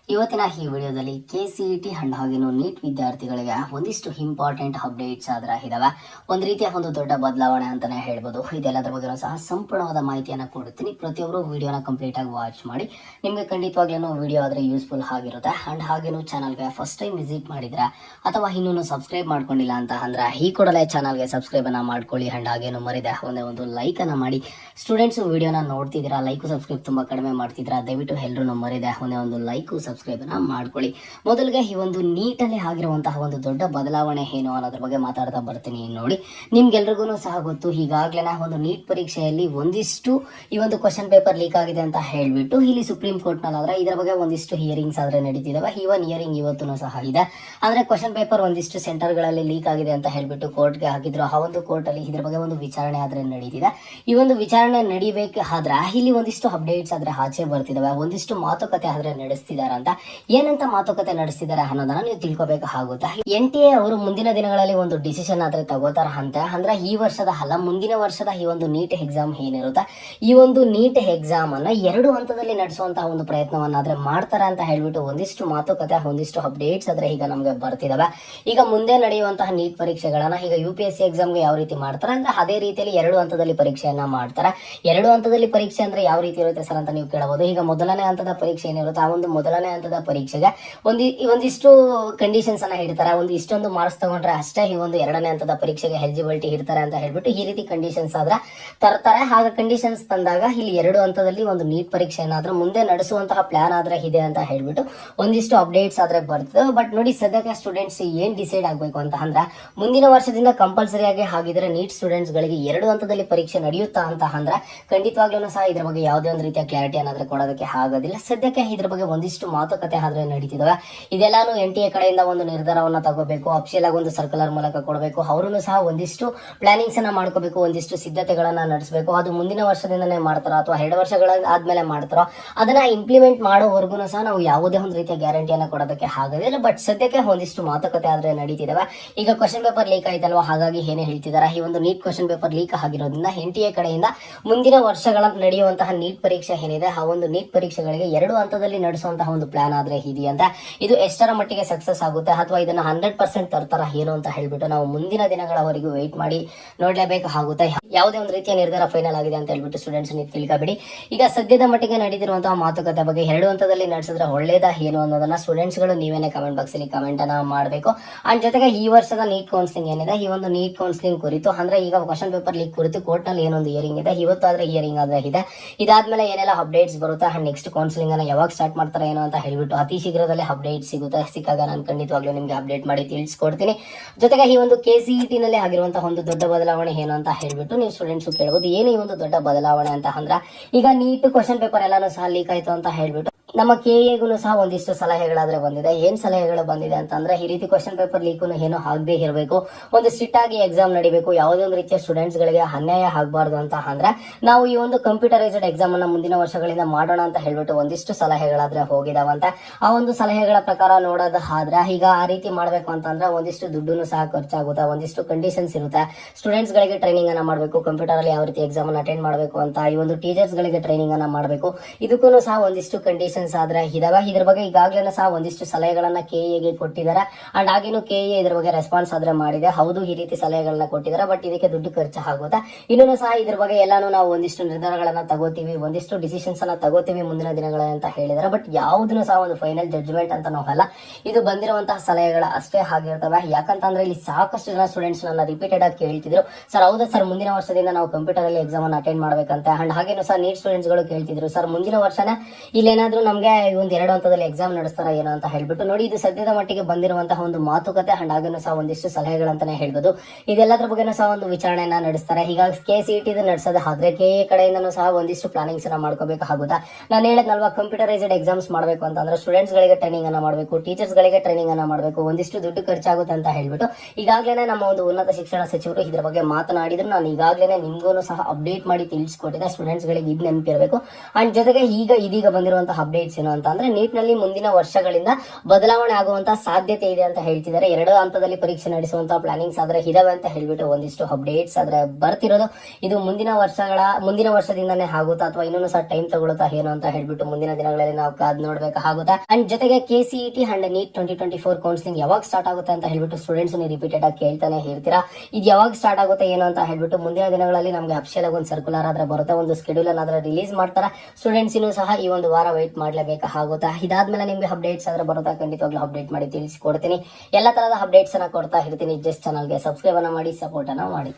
ಇವತ್ತಿನ ಈ ವಿಡಿಯೋದಲ್ಲಿ KCET ಅಂಡ್ ಹಾಗೇನು ನೀಟ್ ವಿದ್ಯಾರ್ಥಿಗಳಿಗೆ ಒಂದಿಷ್ಟು ಇಂಪಾರ್ಟೆಂಟ್ ಅಪ್ಡೇಟ್ಸ್ ಇದಾವೆ. ಒಂದು ರೀತಿಯ ಒಂದು ದೊಡ್ಡ ಬದಲಾವಣೆ ಅಂತಾನೆ ಹೇಳ್ಬೋದು. ಇದೆಲ್ಲದರ ಬಗ್ಗೆ ಸಹ ಸಂಪೂರ್ಣವಾದ ಮಾಹಿತಿಯನ್ನು ಕೊಡ್ತೀನಿ. ಪ್ರತಿಯೊಬ್ಬರು ವಿಡಿಯೋನ ಕಂಪ್ಲೀಟ್ ಆಗಿ ವಾಚ್ ಮಾಡಿ. ನಿಮಗೆ ಖಂಡಿತವಾಗ್ಲೂ ವಿಡಿಯೋ ಆದರೆ ಯೂಸ್ಫುಲ್ ಆಗಿರುತ್ತೆ. ಅಂಡ್ ಹಾಗೇನು ಚಾನಲ್ಗೆ ಫಸ್ಟ್ ಟೈಮ್ ವಿಸಿಟ್ ಮಾಡಿದ್ರೆ ಅಥವಾ ಇನ್ನೂ ಸಬ್ಸ್ಕ್ರೈಬ್ ಮಾಡ್ಕೊಂಡಿಲ್ಲ ಅಂತ ಅಂದ್ರೆ ಈ ಕೂಡಲೇ ಚಾನಲ್ಗೆ ಸಬ್ಸ್ಕ್ರೈಬ್ ಅನ್ನ ಮಾಡ್ಕೊಳ್ಳಿ. ಅಂಡ್ ಹಾಗೇನು ಮರಿದೆ ಒಂದು ಲೈಕ್ ಅನ್ನ ಮಾಡಿ. ಸ್ಟೂಡೆಂಟ್ಸ್ ವಿಡಿಯೋನ ನೋಡ್ತಿದ್ದೀರಾ, ಲೈಕ್ ಸಬ್ಸ್ಕ್ರೈಬ್ ತುಂಬಾ ಕಡಿಮೆ ಮಾಡ್ತಿದ್ದೀರಾ, ದಯವಿಟ್ಟು ಎಲ್ಲರೂ ಮರಿದೆ ಒಂದು ಲೈಕ್ ಸಬ್ಸ್ಕ್ರೈಬ್ ಅನ್ನ ಮಾಡ್ಕೊಳ್ಳಿ. ಮೊದಲಿಗೆ ಈ ಒಂದು ನೀಟಲ್ಲಿ ಆಗಿರುವಂತಹ ಒಂದು ದೊಡ್ಡ ಬದಲಾವಣೆ ಏನು ಅನ್ನೋದ್ರ ಬಗ್ಗೆ ಮಾತಾಡ್ತಾ ಬರ್ತೀನಿ. ನೋಡಿ, ನಿಮ್ಗೆಲ್ರಿಗೂ ಸಹ ಗೊತ್ತು, ಈಗಾಗಲೇ ಒಂದು ನೀಟ್ ಪರೀಕ್ಷೆಯಲ್ಲಿ ಒಂದಿಷ್ಟು ಈ ಒಂದು ಕ್ವಶನ್ ಪೇಪರ್ ಲೀಕ್ ಆಗಿದೆ ಅಂತ ಹೇಳ್ಬಿಟ್ಟು ಇಲ್ಲಿ ಸುಪ್ರೀಂ ಕೋರ್ಟ್ ನಲ್ಲಿ ಇದರ ಬಗ್ಗೆ ಒಂದಿಷ್ಟು ಹಿಯರಿಂಗ್ಸ್ ಆದ್ರೆ ನಡೀತಿದಾವೆ. ಈವನ್ ಹಿಯರಿಂಗ್ ಇವತ್ತು ಸಹ ಇದೆ. ಆದ್ರೆ ಕ್ವಶನ್ ಪೇಪರ್ ಒಂದಿಷ್ಟು ಸೆಂಟರ್ ಗಳಲ್ಲಿ ಲೀಕ್ ಆಗಿದೆ ಅಂತ ಹೇಳ್ಬಿಟ್ಟು ಕೋರ್ಟ್ಗೆ ಹಾಕಿದ್ರು. ಆ ಒಂದು ಕೋರ್ಟ್ ಅಲ್ಲಿ ಇದ್ರ ಬಗ್ಗೆ ಒಂದು ವಿಚಾರಣೆ ಆದ್ರೆ ನಡೀತಿದೆ. ಈ ಒಂದು ವಿಚಾರಣೆ ನಡಿಬೇಕಾದ್ರೆ ಇಲ್ಲಿ ಒಂದಿಷ್ಟು ಅಪ್ಡೇಟ್ಸ್ ಆದ್ರೆ ಆಚೆ ಬರ್ತಿದಾವೆ, ಒಂದಿಷ್ಟು ಮಾತುಕತೆ ಆದ್ರೆ ನಡೆಸ್ತಿದಾರ ಅಂತ. ಏನಂತ ಮಾತುಕತೆ ನಡೆಸಿದ್ದಾರೆ ಅನ್ನೋದನ್ನ ನೀವು ತಿಳ್ಕೊಬೇಕಾಗುತ್ತೆ. NTA ಅವರು ಮುಂದಿನ ದಿನಗಳಲ್ಲಿ ಒಂದು ಡಿಸಿಷನ್ ಆದ್ರೆ ತಗೋತಾರ ಅಂತ. ಅಂದ್ರೆ ಈ ವರ್ಷದ ಅಲ್ಲ, ಮುಂದಿನ ವರ್ಷದ ಈ ಒಂದು ನೀಟ್ ಎಕ್ಸಾಮ್ ಏನಿರುತ್ತೆ, ಈ ಒಂದು ನೀಟ್ ಎಕ್ಸಾಮ್ ಅನ್ನ 2 ಹಂತದಲ್ಲಿ ನಡೆಸುವಂತಹ ಒಂದು ಪ್ರಯತ್ನವನ್ನಾದ್ರೆ ಮಾಡ್ತಾರೆ ಅಂತ ಹೇಳ್ಬಿಟ್ಟು ಒಂದಿಷ್ಟು ಮಾತುಕತೆ, ಒಂದಿಷ್ಟು ಅಪ್ಡೇಟ್ಸ್ ಆದ್ರೆ ಈಗ ನಮ್ಗೆ ಬರ್ತಿದಾವೆ. ಈಗ ಮುಂದೆ ನಡೆಯುವಂತಹ ನೀಟ್ ಪರೀಕ್ಷೆಗಳನ್ನ ಈಗ UPSC ಎಕ್ಸಾಮ್ಗೆ ಯಾವ ರೀತಿ ಮಾಡ್ತಾರೆ ಅಂದ್ರೆ ಅದೇ ರೀತಿಯಲ್ಲಿ 2 ಹಂತದಲ್ಲಿ ಪರೀಕ್ಷೆಯನ್ನ ಮಾಡ್ತಾರೆ. 2 ಹಂತದಲ್ಲಿ ಪರೀಕ್ಷೆ ಅಂದ್ರೆ ಯಾವ ರೀತಿ ಇರುತ್ತೆ ಸರ್ ಅಂತ ನೀವು ಕೇಳಬಹುದು. ಈಗ ಮೊದಲನೇ ಹಂತದ ಪರೀಕ್ಷೆ ಏನಿರುತ್ತೆ, ಆ ಒಂದು ಮೊದಲನೇ ಹಂತದ ಪರೀಕ್ಷೆಗೆ ಒಂದಿಷ್ಟು ಕಂಡೀಷನ್ಸ್ ಅನ್ನ ಇಡ್ತಾರೆ. ಇಷ್ಟೊಂದು ಮಾರ್ಕ್ಸ್ ತಗೊಂಡ್ರೆ ಅಷ್ಟೇ ಈ ಒಂದು 2ನೇ ಹಂತದ ಪರೀಕ್ಷೆಗೆ ಎಲಿಜಿಬಿಲಿಟಿ ಇರ್ತಾರೆ ಅಂತ ಹೇಳ್ಬಿಟ್ಟು ಈ ರೀತಿ ಕಂಡೀಷನ್ಸ್ ಆದ್ರೆ ತರ್ತಾರೆ. ಹಾಗೆ ಕಂಡೀಷನ್ಸ್ ತಂದಾಗ ಇಲ್ಲಿ 2 ಹಂತದಲ್ಲಿ ಒಂದು ನೀಟ್ ಪರೀಕ್ಷೆ ಏನಾದ್ರೂ ಮುಂದೆ ನಡೆಸುವಂತಹ ಪ್ಲಾನ್ ಆದ್ರೆ ಇದೆ ಅಂತ ಹೇಳ್ಬಿಟ್ಟು ಒಂದಿಷ್ಟು ಅಪ್ಡೇಟ್ಸ್ ಆದ್ರೆ ಬರ್ತದೆ. ಬಟ್ ನೋಡಿ, ಸದ್ಯಕ್ಕೆ ಸ್ಟೂಡೆಂಟ್ಸ್ ಏನ್ ಡಿಸೈಡ್ ಆಗ್ಬೇಕು ಅಂತ ಅಂದ್ರೆ, ಮುಂದಿನ ವರ್ಷದಿಂದ ಕಂಪಲ್ಸರಿ ಆಗಿ ಹಾಗಿದ್ರೆ ನೀಟ್ ಸ್ಟೂಡೆಂಟ್ಸ್ ಗಳಿಗೆ 2 ಹಂತದಲ್ಲಿ ಪರೀಕ್ಷೆ ನಡೆಯುತ್ತಾ ಅಂತ ಅಂದ್ರೆ ಖಂಡಿತವಾಗ್ಲೂ ಸಹ ಇದ್ರ ಬಗ್ಗೆ ಯಾವುದೇ ಒಂದು ರೀತಿಯ ಕ್ಲಾರಿಟಿ ಏನಾದ್ರೂ ಕೊಡೋದಕ್ಕೆ ಆಗೋದಿಲ್ಲ. ಸದ್ಯಕ್ಕೆ ಇದ್ರ ಬಗ್ಗೆ ಒಂದಿಷ್ಟು ಮಾತುಕತೆ ಆದ್ರೆ ನಡೀತಿದಾವೆ. ಇದೆಲ್ಲಾನು NTA ಕಡೆಯಿಂದ ಒಂದು ನಿರ್ಧಾರವನ್ನ ತಗೋಬೇಕು, ಅಫಿಷಿಯಲ್ ಆಗಿ ಒಂದು ಸರ್ಕ್ಯುಲರ್ ಮೂಲಕ ಕೊಡಬೇಕು. ಅವರನ್ನು ಸಹ ಒಂದಿಷ್ಟು ಪ್ಲಾನಿಂಗ್ಸ್ ಅನ್ನ ಮಾಡ್ಕೋಬೇಕು, ಒಂದಿಷ್ಟು ಸಿದ್ಧತೆಗಳನ್ನ ನಡೆಸಬೇಕು. ಅದು ಮುಂದಿನ ವರ್ಷದಿಂದನೇ ಮಾಡ್ತಾರೋ ಅಥವಾ 2 ವರ್ಷಗಳ ಆದ್ಮೇಲೆ ಮಾಡ್ತಾರೋ ಅದನ್ನ ಇಂಪ್ಲಿಮೆಂಟ್ ಮಾಡೋವರೆಗೂ ಸಹ ನಾವು ಯಾವುದೇ ಒಂದು ರೀತಿಯ ಗ್ಯಾರಂಟಿಯನ್ನ ಕೊಡೋದಕ್ಕೆ ಆಗೋದಿಲ್ಲ. ಬಟ್ ಸದ್ಯಕ್ಕೆ ಒಂದಿಷ್ಟು ಮಾತುಕತೆ ಆದ್ರೆ ನಡೀತಿದಾವೆ. ಈಗ ಕ್ವಶನ್ ಪೇಪರ್ ಲೀಕ್ ಆಯ್ತಲ್ವಾ, ಹಾಗಾಗಿ ಏನೇ ಹೇಳ್ತಿದಾರೆ, ಈ ಒಂದು ನೀಟ್ ಕ್ವಶನ್ ಪೇಪರ್ ಲೀಕ್ ಆಗಿರೋದ್ರಿಂದ NTA ಕಡೆಯಿಂದ ಮುಂದಿನ ವರ್ಷಗಳ ನಡೆಯುವಂತಹ ನೀಟ್ ಪರೀಕ್ಷೆ ಏನಿದೆ, ಆ ಒಂದು ನೀಟ್ ಪರೀಕ್ಷೆಗಳಿಗೆ 2 ಹಂತದಲ್ಲಿ ನಡೆಸುವಂತಹ ಒಂದು ಪ್ಲಾನ್ ಆದ್ರೆ ಇದೆಯಂತ. ಇದು ಎಷ್ಟರ ಮಟ್ಟಿಗೆ ಸಕ್ಸಸ್ ಆಗುತ್ತೆ ಅಥವಾ ಇದನ್ನ 100% ತರ್ತಾರ ಏನು ಅಂತ ಹೇಳ್ಬಿಟ್ಟು ನಾವು ಮುಂದಿನ ದಿನಗಳವರೆಗೂ ವೆಯ್ಟ್ ಮಾಡಿ ನೋಡ್ಲೇಬೇಕಾಗುತ್ತೆ. ಯಾವುದೇ ಒಂದು ರೀತಿಯ ನಿರ್ಧಾರ ಫೈನಲ್ ಆಗಿದೆ ಅಂತ ಹೇಳ್ಬಿಟ್ಟು ಸ್ಟೂಡೆಂಟ್ಸ್ ನೀವು ತಿಳ್ಕೊಬೇಡಿ. ಈಗ ಸದ್ಯದ ಮಟ್ಟಿಗೆ ನಡೀತಿರುವಂತಹ ಮಾತುಕತೆ ಬಗ್ಗೆ 2 ಹಂತದಲ್ಲಿ ನಡೆಸಿದ್ರೆ ಒಳ್ಳೇದಾ ಏನು ಅನ್ನೋದನ್ನ ಸ್ಟೂಡೆಂಟ್ಸ್ ಗಳು ನೀವೇನೆ ಕಮೆಂಟ್ ಬಾಕ್ಸ್ ಅಲ್ಲಿ ಕಮೆಂಟ್ ಅನ್ನ ಮಾಡಬೇಕು. ಅಂಡ್ ಜೊತೆಗೆ ಈ ವರ್ಷದ ನೀಟ್ ಕೌನ್ಸಿಲಿಂಗ್ ಏನಿದೆ, ಈ ಒಂದು ನೀಟ್ ಕೌನ್ಸಿಲಿಂಗ್ ಕುರಿತು ಅಂದ್ರೆ ಈಗ ಕ್ವಶನ್ ಪೇಪರ್ ಲೀಕ್ ಕುರಿತು ಕೋರ್ಟ್ ನಲ್ಲಿ ಏನೊಂದು ಹಿಯರಿಂಗ್ ಇದೆ, ಇವತ್ತು ಆದ್ರೆ ಹಿಯರಿಂಗ್ ಆದ್ರೆ ಇದೆ. ಇದಾದ್ಮೇಲೆ ಏನೆಲ್ಲ ಅಪ್ಡೇಟ್ಸ್ ಬರುತ್ತೆ, ಅಂಡ್ ನೆಕ್ಸ್ಟ್ ಕೌನ್ಸಿಲಿಂಗ್ ಅನ್ನ ಯಾವಾಗ ಸ್ಟಾರ್ಟ್ ಮಾಡ್ತಾರೆ ಏನೋ ಅಂತ ಹೇಳ್ಬಿಟ್ಟು ಅತಿ ಶೀಘ್ರದಲ್ಲೇ ಅಪ್ಡೇಟ್ ಸಿಗುತ್ತೆ. ಸಿಕ್ಕಾಗ ನಾನು ಖಂಡಿತವಾಗ್ಲೂ ನಿಮ್ಗೆ ಅಪ್ಡೇಟ್ ಮಾಡಿ ತಿಳಿಸ್ಕೊಡ್ತೀನಿ. ಜೊತೆಗೆ ಈ ಒಂದು KCET ನಲ್ಲಿ ಆಗಿರುವಂತಹ ಒಂದು ದೊಡ್ಡ ಬದಲಾವಣೆ ಏನು ಅಂತ ಹೇಳ್ಬಿಟ್ಟು ನೀವು ಸ್ಟೂಡೆಂಟ್ಸ್ ಕೇಳಬಹುದು. ಏನು ಈ ಒಂದು ದೊಡ್ಡ ಬದಲಾವಣೆ ಅಂತ ಅಂದ್ರೆ, ಈಗ ನೀಟ್ ಕ್ವಶನ್ ಪೇಪರ್ ಎಲ್ಲಾನು ಸಹ ಲೀಕ್ ಆಯ್ತು ಅಂತ ಹೇಳ್ಬಿಟ್ಟು ನಮ್ಮ KAಗೂ ಸಹ ಒಂದಿಷ್ಟು ಸಲಹೆಗಳಾದ್ರೆ ಬಂದಿದೆ. ಏನ್ ಸಲಹೆಗಳು ಬಂದಿದೆ ಅಂತಂದ್ರೆ, ಈ ರೀತಿ ಕ್ವಶನ್ ಪೇಪರ್ ಲೀಕು ಏನು ಆಗದೆ ಇರಬೇಕು, ಒಂದು ಸ್ಟ್ರಿಕ್ಟ್ ಆಗಿ ಎಕ್ಸಾಮ್ ನಡಿಬೇಕು, ಯಾವುದೇ ಒಂದು ರೀತಿಯ ಸ್ಟೂಡೆಂಟ್ಸ್ ಗಳಿಗೆ ಅನ್ಯಾಯ ಆಗಬಾರ್ದು ಅಂತ ಅಂದ್ರೆ ನಾವು ಈ ಒಂದು ಕಂಪ್ಯೂಟರೈಸ್ಡ್ ಎಕ್ಸಾಮ್ ಅನ್ನ ಮುಂದಿನ ವರ್ಷಗಳಿಂದ ಮಾಡೋಣ ಅಂತ ಹೇಳ್ಬಿಟ್ಟು ಒಂದಿಷ್ಟು ಸಲಹೆಗಳಾದ್ರೆ ಹೋಗಿದಾವಂತ. ಆ ಒಂದು ಸಲಹೆಗಳ ಪ್ರಕಾರ ನೋಡೋದಾದ್ರೆ ಈಗ ಆ ರೀತಿ ಮಾಡ್ಬೇಕು ಅಂತಂದ್ರೆ ಒಂದಿಷ್ಟು ದುಡ್ಡು ಸಹ ಖರ್ಚಾಗುತ್ತೆ, ಒಂದಿಷ್ಟು ಕಂಡೀಷನ್ಸ್ ಇರುತ್ತೆ. ಸ್ಟೂಡೆಂಟ್ಸ್ ಗಳಿಗೆ ಟ್ರೈನಿಂಗ್ ಅನ್ನ ಮಾಡಬೇಕು, ಕಂಪ್ಯೂಟರ್ ಅಲ್ಲಿ ಯಾವ ರೀತಿ ಎಕ್ಸಾಮ್ ಅನ್ನ ಅಟೆಂಡ್ ಮಾಡಬೇಕು ಅಂತ, ಈ ಒಂದು ಟೀಚರ್ಸ್ ಗಳಿಗೆ ಟ್ರೈನಿಂಗ್ ಅನ್ನ ಮಾಡಬೇಕು. ಇದಕ್ಕೂ ಸಹ ಒಂದಿಷ್ಟು ಕಂಡೀಷನ್ಸ್ ಆದ್ರೆ ಇದಾವೆ. ಇದ್ರ ಬಗ್ಗೆ ಈಗಾಗಲೇ ಸಹ ಒಂದಿಷ್ಟು ಸಲಹೆಗಳನ್ನ KAಗೆ ಕೊಟ್ಟಿದ್ದಾರೆ. ಅಂಡ್ ಹಾಗೇನು KA ಇದ್ರ ಬಗ್ಗೆ ರೆಸ್ಪಾನ್ಸ್ ಆದ್ರೆ ಮಾಡಿದೆ. ಹೌದು, ಈ ರೀತಿ ಸಲಹೆಗಳನ್ನ ಕೊಟ್ಟಿದ್ದಾರೆ, ಬಟ್ ಇದಕ್ಕೆ ದುಡ್ಡು ಖರ್ಚು ಆಗುತ್ತೆ. ಇನ್ನೂ ಸಹ ಇದ್ರ ಬಗ್ಗೆ ಎಲ್ಲಾನು ನಾವು ಒಂದಿಷ್ಟು ನಿರ್ಧಾರಗಳನ್ನ ತಗೋತೀವಿ, ಒಂದಿಷ್ಟು ಡಿಸಿಷನ್ಸ್ ಅನ್ನ ತಗೋತೀವಿ ಮುಂದಿನ ದಿನಗಳಲ್ಲಿ ಅಂತ ಹೇಳಿದಾರೆ. ಬಟ್ ಯಾವುದನ್ನು ಸಹ ಒಂದು ಫೈನಲ್ ಜಡ್ಜ್ಮೆಂಟ್ ಅಂತ ನಾವಲ್ಲ, ಇದು ಬಂದಿರುವಂತಹ ಸಲಹೆಗಳ ಅಷ್ಟೇ ಆಗಿರ್ತವೆ. ಯಾಕಂತಂದ್ರೆ ಇಲ್ಲಿ ಸಾಕಷ್ಟು ಜನ ಸ್ಟೂಡೆಂಟ್ಸ್ ನನ್ನ ರಿಪೀಟೆಡ್ ಆಗಿ ಕೇಳ್ತಿದ್ರು, ಸರ್ ಹೌದಾ ಸರ್ ಮುಂದಿನ ವರ್ಷದಿಂದ ನಾವು ಕಂಪ್ಯೂಟರ್ ಅಲ್ಲಿ ಎಕ್ಸಾಮ್ ಅನ್ನು ಅಟೆಂಡ್ ಮಾಡ್ಬೇಕಂತ. ಅಂಡ್ ಹಾಗೇನು ಸಹ ನೀಟ್ ಸ್ಟೂಡೆಂಟ್ಸ್ ಗಳು ಕೇಳ್ತಿದ್ರು, ಸರ್ ಮುಂದಿನ ವರ್ಷನ ಇಲ್ಲೇನಾದ್ರೂ ನಮ್ಗೆ ಒಂದು 2 ಹಂತದಲ್ಲಿ ಎಕ್ಸಾಮ್ ನಡೆಸ್ತಾರ ಏನೋ ಅಂತ ಹೇಳ್ಬಿಟ್ಟು. ನೋಡಿ, ಇದು ಸದ್ಯದ ಮಟ್ಟಿಗೆ ಬಂದಿರುವಂತಹ ಒಂದು ಮಾತುಕತೆ. ಅಂಡ್ ಹಾಗೇನು ಸಹ ಒಂದಿಷ್ಟು ಸಲಹೆಗಳಂತಾನೆ ಹೇಳ್ಬೋದು. ಇದೆಲ್ಲದ್ರ ಬಗ್ಗೆನೂ ಸಹ ಒಂದು ವಿಚಾರಣೆಯನ್ನ ನಡೆಸ್ತಾರೆ. ಈಗ KCET ನಡೆಸೋದು ಆದ್ರೆ KA ಕಡೆಯಿಂದನೂ ಸಹ ಒಂದಿಷ್ಟು ಪ್ಲಾನಿಂಗ್ಸ್ ಅನ್ನ ಮಾಡ್ಕೋಬೇಕಾಗುತ್ತಾ. ನಾನು ಹೇಳದ್ನಲ್ವಾ, ಕಂಪ್ಯೂಟರೈಸ್ಡ್ ಎಕ್ಸಾಮ್ಸ್ ಮಾಡಬೇಕು ಅಂತಂದ್ರೆ ಸ್ಟೂಡೆಂಟ್ಸ್ ಗಳಿಗೆ ಟ್ರೈನಿಂಗ್ ಅನ್ನ ಮಾಡಬೇಕು, ಟೀಚರ್ಸ್ ಗಳಿಗೆ ಟ್ರೈನಿಂಗ್ ಅನ್ನ ಮಾಡಬೇಕು, ಒಂದಿಷ್ಟು ದುಡ್ಡು ಖರ್ಚಾಗುತ್ತೆ ಅಂತ ಹೇಳ್ಬಿಟ್ಟು ಈಗಾಗಲೇ ನಮ್ಮ ಒಂದು ಉನ್ನತ ಶಿಕ್ಷಣ ಸಚಿವರು ಇದ್ರ ಬಗ್ಗೆ ಮಾತನಾಡಿದ್ರು. ನಾನು ಈಗಾಗಲೇ ನಿಮ್ಗೂ ಸಹ ಅಪ್ಡೇಟ್ ಮಾಡಿ ತಿಳಿಸ್ಕೊಟ್ಟಿದ್ದೆ. ಸ್ಟೂಡೆಂಟ್ಸ್ ಗಳಿಗೆ ಇದು ನೆನಪಿರಬೇಕು. ಅಂಡ್ ಜೊತೆಗೆ ಇದೀಗ ಬಂದಿರುವಂತಹ ಅಪ್ಡೇಟ್ಸ್ ಏನು ಅಂತ ಅಂದ್ರೆ ನೀಟ್ ನಲ್ಲಿ ಮುಂದಿನ ವರ್ಷಗಳಿಂದ ಬದಲಾವಣೆ ಆಗುವಂತ ಸಾಧ್ಯತೆ ಇದೆ ಅಂತ ಹೇಳ್ತಿದ್ದಾರೆ. 2 ಹಂತದಲ್ಲಿ ಪರೀಕ್ಷೆ ನಡೆಸುವಂತ ಪ್ಲಾನಿಂಗ್ಸ್ ಆದ್ರೆ ಇದಾವೆ ಅಂತ ಹೇಳ್ಬಿಟ್ಟು ಒಂದಿಷ್ಟು ಅಪ್ಡೇಟ್ಸ್ ಆದ್ರೆ ಬರ್ತಿರೋದು. ಇದು ಮುಂದಿನ ವರ್ಷದಿಂದಾನೇ ಆಗುತ್ತಾ ಅಥವಾ ಇನ್ನೂ ಸಹ ಟೈಮ್ ತಗೊಳುತ್ತಾ ಏನು ಅಂತ ಹೇಳ್ಬಿಟ್ಟು ಮುಂದಿನ ದಿನಗಳಲ್ಲಿ ನಾವು ಕಾದ್ ನೋಡ್ಬೇಕಾಗುತ್ತಾ. ಅಂಡ್ ಜೊತೆಗೆ KCET ಅಂಡ್ ನೀಟ್ 2024 ಕೌನ್ಸಿಲಿಂಗ್ ಯಾವಾಗ ಸ್ಟಾರ್ಟ್ ಆಗುತ್ತೆ ಅಂತ ಹೇಳ್ಬಿಟ್ಟು ಸ್ಟೂಡೆಂಟ್ಸ್ ರಿಪೀಟೆಡ್ ಆಗಿ ಕೇಳ್ತಾನೆ ಹೇಳ್ತೀರಾ. ಇದು ಯಾವಾಗ ಸ್ಟಾರ್ಟ್ ಆಗುತ್ತೆ ಏನು ಅಂತ ಹೇಳ್ಬಿಟ್ಟು ಮುಂದಿನ ದಿನಗಳಲ್ಲಿ ನಮಗೆ ಅಫಿಷಿಯಲ್ ಆಗಿ ಒಂದು ಸರ್ಕ್ಯುಲರ್ ಆದ್ರೆ ಬರುತ್ತೆ, ಒಂದು ಶೆಡ್ಯೂಲ್ ಆದ್ರೆ ರಿಲೀಸ್ ಮಾಡ್ತಾರೆ. ಸ್ಟೂಡೆಂಟ್ಸ್ ಸಹ ಈ ಒಂದು ವಾರ ವೇಟ್ ಮಾಡ್ಲೇಬೇಕಾಗುತ್ತಾ. ಇದಾದ್ಮೇಲೆ ನಿಮ್ಗೆ ಅಪ್ಡೇಟ್ಸ್ ಆದ್ರೆ ಬರುತ್ತಾ, ಖಂಡಿತವಾಗ್ಲೂ ಅಪ್ಡೇಟ್ ಮಾಡಿ ತಿಳಿಸಿಕೊಡ್ತೀನಿ. ಎಲ್ಲ ತರಹದ ಅಪ್ಡೇಟ್ಸ್ ಅನ್ನ ಕೊಡ್ತಾ ಇರ್ತೀನಿ. ಜಸ್ಟ್ ಚಾನಲ್ಗೆ ಸಬ್ಸ್ಕ್ರೈಬ್ ಅನ್ನ ಮಾಡಿ, ಸಪೋರ್ಟ್ ಅನ್ನ ಮಾಡಿ.